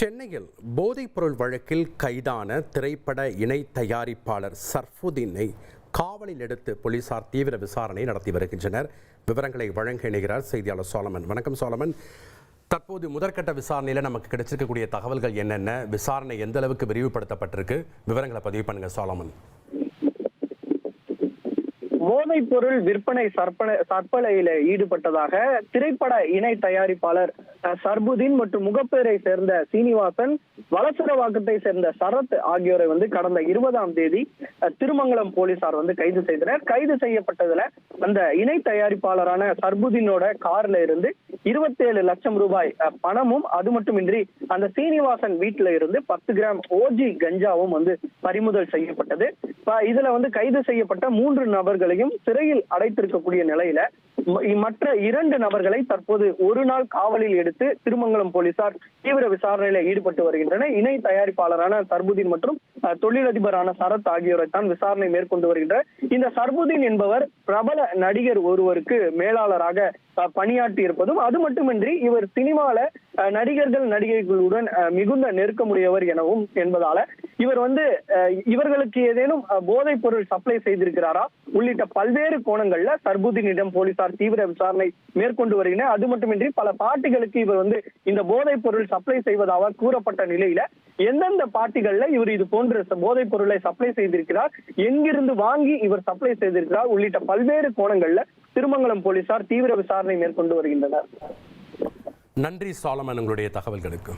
சென்னையில் போதைப்பொருள் வழக்கில் கைதான திரைப்பட இணை தயாரிப்பாளர் சர்ஃபுதீனை காவலில் எடுத்து போலீசார் தீவிர விசாரணை நடத்தி வருகின்றனர். விவரங்களை வழங்க இணைகிறார் செய்தியாளர் சோலமன். வணக்கம் சோலமன். தற்போது முதற்கட்ட விசாரணையில் நமக்கு கிடைச்சிருக்கக்கூடிய தகவல்கள் என்னென்ன, விசாரணை எந்த அளவுக்கு விரிவுபடுத்தப்பட்டிருக்கு, விவரங்களை பதிவு பண்ணுங்க சோலமன். போதைப் பொருள் விற்பனை சற்பனையில ஈடுபட்டதாக திரைப்பட இணை தயாரிப்பாளர் சர்புதீன் மற்றும் முகப்பேரை சேர்ந்த சீனிவாசன், வலசரவாக்கத்தை சேர்ந்த சரத் ஆகியோரை கடந்த 20ஆம் தேதி திருமங்கலம் போலீசார் கைது செய்தனர். கைது செய்யப்பட்டதுல அந்த இணை தயாரிப்பாளரான சர்புதீனோட கார்ல இருந்து 27 லட்சம் ரூபாய் பணமும், அது மட்டுமின்றி அந்த சீனிவாசன் வீட்டுல இருந்து 10 கிராம் ஓஜி கஞ்சாவும் பறிமுதல் செய்யப்பட்டது. இதுல கைது செய்யப்பட்ட 3 நபர்களையும் சிறையில் அடைத்திருக்கக்கூடிய நிலையில மற்ற 2 நபர்களை தற்போது ஒரு நாள் காவலில் எடுத்து திருமங்கலம் போலீசார் தீவிர விசாரணையில ஈடுபட்டு வருகின்றனர். இணை தயாரிப்பாளரான சர்புதீன் மற்றும் தொழிலதிபரான சரத் ஆகியோரை தான் விசாரணை மேற்கொண்டு வருகின்றனர். இந்த சர்புதீன் என்பவர் பிரபல நடிகர் ஒருவருக்கு மேலாளராக பணியாற்றி இருப்பதும், அது மட்டுமின்றி இவர் சினிமால நடிகர்கள் நடிகைகளுடன் மிகுந்த நெருக்கமுடையவர் எனவும் என்பதால இவர் இவர்களுக்கு ஏதேனும் போதைப் பொருள் சப்ளை செய்திருக்கிறாரா உள்ளிட்ட பல்வேறு கோணங்கள்ல சர்புதீனிடம் போலீசார் தீவிர விசாரணை மேற்கொண்டு வருகின்றனர். அது மட்டுமின்றி பல பார்ட்டிகளுக்கு இவர் இந்த போதைப் பொருள் சப்ளை செய்வதாக கூறப்பட்ட நிலையில எந்தெந்த பார்ட்டிகள்ல இவர் இது போன்ற போதைப் பொருளை சப்ளை செய்திருக்கிறார், எங்கிருந்து வாங்கி இவர் சப்ளை செய்திருக்கிறார் உள்ளிட்ட பல்வேறு கோணங்கள்ல திருமங்கலம் போலீசார் தீவிர விசாரணை மேற்கொண்டு வருகின்றனர். நன்றி சாலமன், உங்களுடைய தகவல்களுக்கு.